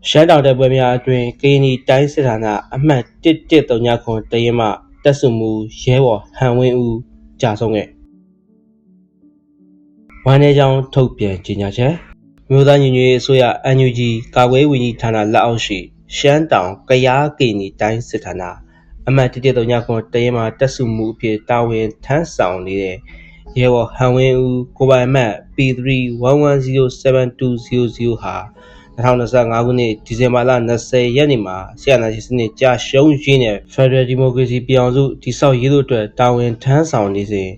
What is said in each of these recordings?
ရှမ်းတောင်တပ်ပွဲများအတွင်းကရင်နီတိုင်းစစ်ဌာနအမှတ်1139တရင်မှတပ်စုမှုရဲဘော်ဟန်ဝင်းဦးကြာဆုံးခဲ့ဝမ်းနည်းကြောင်းထုတ်ပြန်ကြေညာချက်မြို့သားညီညွတ်ရေးအစိုးရ NUG ကာကွယ်ရေးဝန်ကြီးဌာနလက်အောက်ရှိရှမ်းတောင်ကယားကရင်နီတိုင်းစစ်ဌာနအမှတ်1139တရင်မှတပ်စုမှုအဖြစ်တာဝန်ထမ်းဆောင်နေတဲ့ရဲဘော်ဟန်ဝင်းဦးကိုပိုင်အမှတ် P311072000 ဟာ2025ခုနှစ်ဒီဇင်ဘာလ20ရက်နေ့မှာဆရာနာရှင်စနစ်ကြာရှုံးရင်းနဲ့ Federal Democracy ပြည်အောင်စုတည်ဆောက်ရေးတို့အတွက်တာဝန်ထမ်းဆောင်နေစဉ်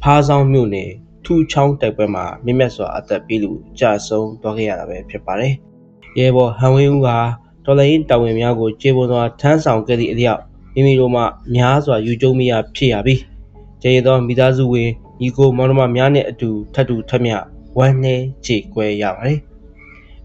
ဖားဆောင်မြို့နယ်ထူချောင်းတိုက်ပွဲမှာမြင့်မြတ်စွာအသက်ပေးလူကြာဆုံးသွားခဲ့ရတာပဲဖြစ်ပါတယ်။ရဲဘော်ဟန်ဝင်းဦးဟာတော်လှန်ရေးတာဝန်များကိုကျေပွန်စွာထမ်းဆောင်ခဲ့သည့်အလျောက်မိမိတို့မှများစွာယူကျုံမိရဖြစ်ရပြီးကျေးသောမိသားစုဝင်ညီကိုမောင်နှမများနဲ့အတူထပ်တူထပ်မျှဝမ်းနည်းကြေကွဲရပါတယ်။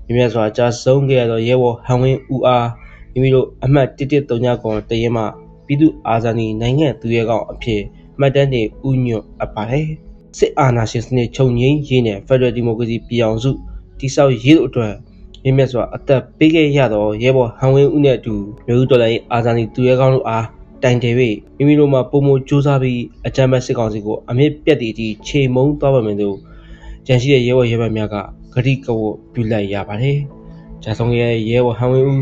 မြင့်မြတ်စွာကြာဆုံးခဲ့ရသောရဲဘော်ဟန်ဝင်းဦးအားမိမိတို့အမှတ်1139တရင်မှပြည်သူ့အာဇာနည်နိုင်ငံသူရဲကောင်းအဖြစ်မှတ်တမ်းတင်ဥညွတ်အပ်ပါတယ်။စစ်အာဏာရှင်စနစ်ချုပ်ငြိမ်းရေးနဲ့ Federal Democracy ပြည်အောင်စုတည်ဆောက်ရေးတို့အတွက်မြင့်မြတ်စွာအသက်ပေးခဲ့ရသောရဲဘော်ဟန်ဝင်းဦးနဲ့အတူမြို့တော်လှန်ရေးအာဇာနည်သူရဲကောင်းတို့အားတိုင်တယ်၍မိမိတို့မှပုံမစူးစမ်းပြီးအကြမ်းဖက်စစ်ကောင်စီကိုအမြင့်ပြတ်သည့်အထိခြေမုံသွားပါမယ်လို့ကြံရှိတဲ့ရဲဘော်ရဲဘက်များကဂတိကဝတ်ပြုလိုက်ရပါတယ်။ကြာဆုံးရဲ့ရဲဘော်ဟန်ဝင်းဦ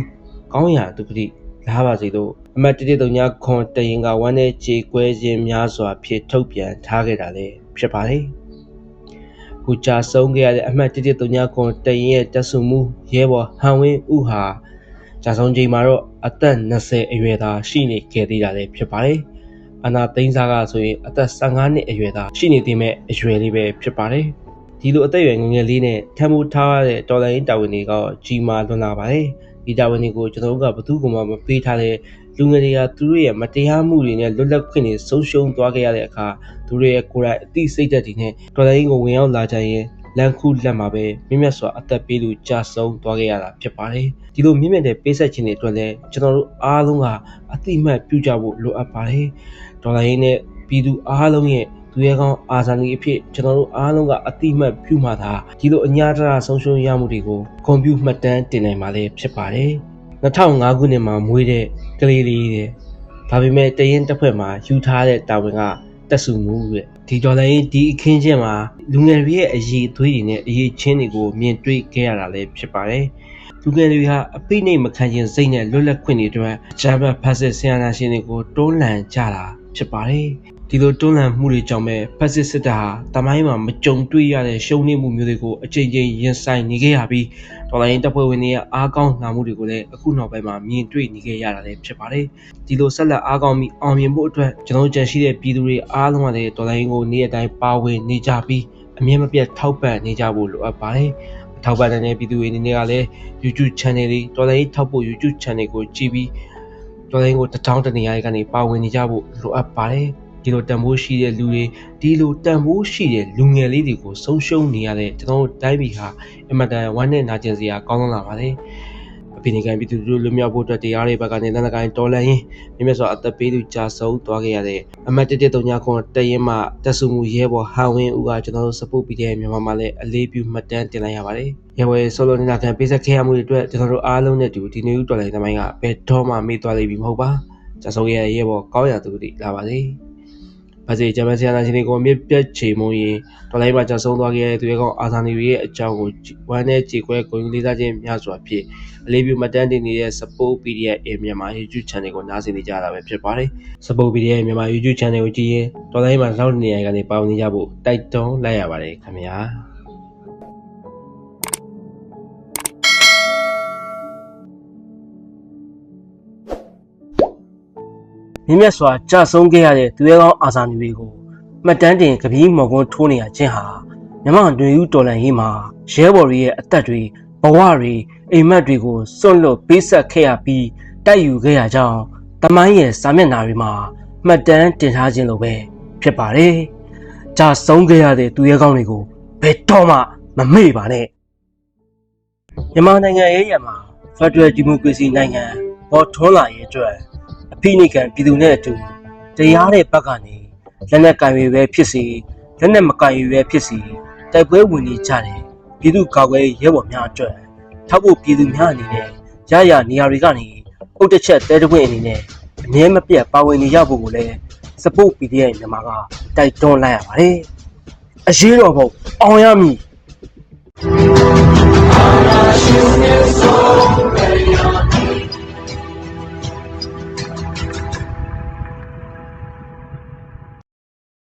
းကောင်းရာဒုက္ခတိလာပါစေလို့အမှတ်1139တရင်ကဝမ်းနဲ့ကြေကွဲခြင်းများစွာဖြစ်ထုတ်ပြန်ထားခဲ့တာလည်းဖြစ်ပါတယ်။ခုကြာဆုံးခဲ့ရတဲ့အမှတ်1139တရင်ရဲ့တပ်စုမှုရဲဘော်ဟန်ဝင်းဦးဟာကြာဆုံးချိန်မှာတော့အသက်20အရွယ်သားရှိနေခဲ့သေးတာလည်းဖြစ်ပါတယ်။အနာသိန်းစားကဆိုရင်အသက်15နှစ်အရွယ်သားရှိနေသေးမဲ့အရွယ်လေးပဲဖြစ်ပါတယ်။ဒီလိုအသက်အရွယ်ငယ်ငယ်လေးနဲ့ထမ်းမှုထားရတဲ့တော်လှန်ရေးတာဝန်တွေကကြီးမားလွန်းလာပါတယ်။ဒီတာဝန်တွေကိုကျွန်တော်တို့ကဘယ်သူမှမပေးထားတဲ့လူငယ်တွေကသူတို့ရဲ့မတရားမှုတွေနဲ့လွတ်လပ်ခွင့်တွေဆုံးရှုံးသွားခဲ့ရတဲ့အခါသူတို့ရဲ့ကိုယ်တိုင်အသိစိတ်ဓာတ်တွေနဲ့တော်လှန်ရေးကိုဝင်ရောက်လာကြရင်လမ်းခုလက်မှာပဲမြင့်မြတ်စွာအသက်ပေးလူကြာဆုံးသွားခဲ့ရတာဖြစ်ပါတယ်။ဒီလိုမြင့်မြတ်တဲ့ပေးဆက်ခြင်းတွေအတွက်လည်းကျွန်တော်တို့အားလုံးကအသိမှတ်ပြုကြဖို့လိုအပ်ပါတယ်။တော်လှန်ရေးနဲ့ပြည်သူအားလုံးရဲ့သူရဲကောင်းအာဇာနည်အဖြစ်ကျွန်တော်တို့အားလုံးကအတိမတ်ပြုမှသာဒီလိုအညာတရဆုံးရှုံးရမှုတွေကိုဂုဏ်ပြုမှတ်တမ်းတင်နိုင်မှာလည်းဖြစ်ပါတယ်။2005ခုနှစ်မှာမွေးတဲ့ကလေးလေးတဲ့ဒါပေမဲ့တရင်တစ်ဖွဲ့မှာယူထားတဲ့တာဝန်ကတက်စုမှုတဲ့ဒီဒေါ်လာရေးဒီအခင်းချင်းမှာလူငယ်တွေရဲ့အရေးအသွေးတွေနဲ့အရေးချင်းတွေကိုမြင်တွေ့ခဲ့ရတာလည်းဖြစ်ပါတယ်။လူငယ်တွေဟာအပိနှိမ့်မခံခြင်းစိတ်နဲ့လွတ်လပ်ခွင့်တွေအတွက်အကြမ်းဖက်ဖက်စစ်ဆရာနာရှင်တွေကိုတွန်းလှန်ကြတာဖြစ်ပါတယ်။ဒီလိုတွန်းလှန်မှုတွေကြောင့်ပဲဖက်စစ်စစ်တပ်ဟာတမိုင်းမှာမကြုံတွေ့ရတဲ့ရှုံးနိမ့်မှုမျိုးတွေကိုအကြိမ်ကြိမ်ရင်ဆိုင်နေခဲ့ရပြီးဒေါ်လာရင်းတပ်ဖွဲ့ဝင်တွေရဲ့အားကောင်းလာမှုတွေကိုလည်းအခုနောက်ပိုင်းမှာမြင်တွေ့နေခဲ့ရတာလည်းဖြစ်ပါတယ်။ဒီလိုဆက်လက်အားကောင်းပြီးအောင်မြင်ဖို့အတွက်ကျွန်တော်ကြံရှိတဲ့ပြည်သူတွေအားလုံးကလည်းဒေါ်လာရင်းကိုနေ့တိုင်းပါဝင်နေကြပြီးအမြဲမပြတ်ထောက်ပံ့နေကြဖို့လိုအပ်ပါတယ်။ထောက်ပံ့တဲ့ပြည်သူတွေအနေနဲ့ကလည်း YouTube channel လေးဒေါ်လာရင်းထောက်ဖို့ YouTube channel ကိုကြည့်ပြီးဒေါ်လာရင်းကို1000တနေရာကနေပါဝင်နေကြဖို့လိုအပ်ပါတယ်။ဒီလိုတန်ဖိုးရှိတဲ့လူတွေဒီလိုတန်ဖိုးရှိတဲ့လူငယ်လေးတွေကိုဆုံးရှုံးနေရတဲ့ကျွန်တော်တို့တိုင်းပြည်ဟာအမတန်ဝမ်းနဲ့နာကျင်စရာကောင်းလာပါတယ်။အပိနိကန်ပြည်သူတို့လွတ်မြောက်ဖို့အတွက်တရားတွေဘက်ကနေလက်နက်ကိုင်တော်လှန်ရင်းမြင့်မြတ်စွာအသက်ပေးသူကြာဆုံးသွားခဲ့ရတဲ့အမတ်1139တရင်မှတပ်စုမှုရဲဘော်ဟန်ဝင်းဦးကကျွန်တော်တို့ support ပေးတဲ့မြန်မာမှာလည်းအလေးပြုမှတ်တမ်းတင်လိုက်ရပါတယ်။ရဲဘော်ရဲ့ဆော်လိုနေတာခံပေးဆက်ခဲ့ရမှုတွေအတွက်ကျွန်တော်တို့အားလုံးနဲ့တူဒီနေဦးတော်လှန်ရေးသမိုင်းကဘယ်တော့မှမေ့သွားလိမ့်မည်မဟုတ်ပါ။ကြာဆုံးရဲ့ရဲဘော်ကောင်းရာသူတွေလာပါစေ။ဘာစေဂျမန်ဆီယာနာရှင်တွေကိုမြစ်ပြတ်ချေမုံရင်တော်လိုင်းမှာကြာဆုံးသွားခဲ့တဲ့သူရဲကောင်းအာဇာနည်တွေရဲ့အကြောင်းကိုဝမ်းနဲ့ကြေကွဲဂုဏ်ယူလေးစားခြင်းများစွာဖြင့်အလေးပြုမှတ်တမ်းတင်နေတဲ့ Support PDF မြန်မာ YouTube Channel ကိုနားဆင်နေကြတာပဲဖြစ်ပါတယ်။ Support PDF မြန်မာ YouTube Channel ကိုကြည့်ရင်တော်လိုင်းမှာနောက်နေရာကနေပါဝင်နေကြဖို့တိုက်တွန်းလိုက်ရပါတယ်ခင်ဗျာ။မြင့်မြတ်စွာကြာဆုံးခဲ့ရတဲ့သူရဲကောင်းအာဇာနည်တွေကိုမှတ်တမ်းတင်ကပီးမော်ကွန်းထိုးနေရခြင်းဟာမြန်မာလူဦးတော်လှန်ရေးမှာရဲဘော်တွေရဲ့အသက်တွေဘဝတွေအိမ်မက်တွေကိုစွန့်လွတ်ပေးဆက်ခဲ့ရပြီးတိုက်ယူခဲ့ရကြောင်းတမိုင်းရဲ့စာမျက်နှာတွေမှာမှတ်တမ်းတင်ထားခြင်းလိုပဲဖြစ်ပါတယ်။ကြာဆုံးခဲ့ရတဲ့သူရဲကောင်းတွေကိုဘယ်တော့မှမမေ့ပါနဲ့။မြန်မာနိုင်ငံရဲ့ရမှာ Federal Democracy နိုင်ငံပေါ်ထွန်းလာရေးအတွက်အဖိနိကန်ပြည်သူနဲ့အတူတရားတဲ့ဘက်ကနေလက်နက်ကင်တွေပဲဖြစ်စီလက်နက်မကင်တွေပဲဖြစ်စီတိုက်ပွဲဝင်နေကြတယ်ပြည်သူကာကွယ်ရဲဘော်များအတွက်ထောက်ဖို့ပြည်သူများအနေနဲ့ ရရနေရာတွေကနေအုတ်တစ်ချက်တဲတပွင့်အနေနဲ့အမြဲမပြတ်ပါဝင်နေရဖို့ကိုလည်း support PDF မြန်မာကတိုက်တွန်းလိုက်ရပါတယ်အရေးတော်ပုံအောင်ရမည်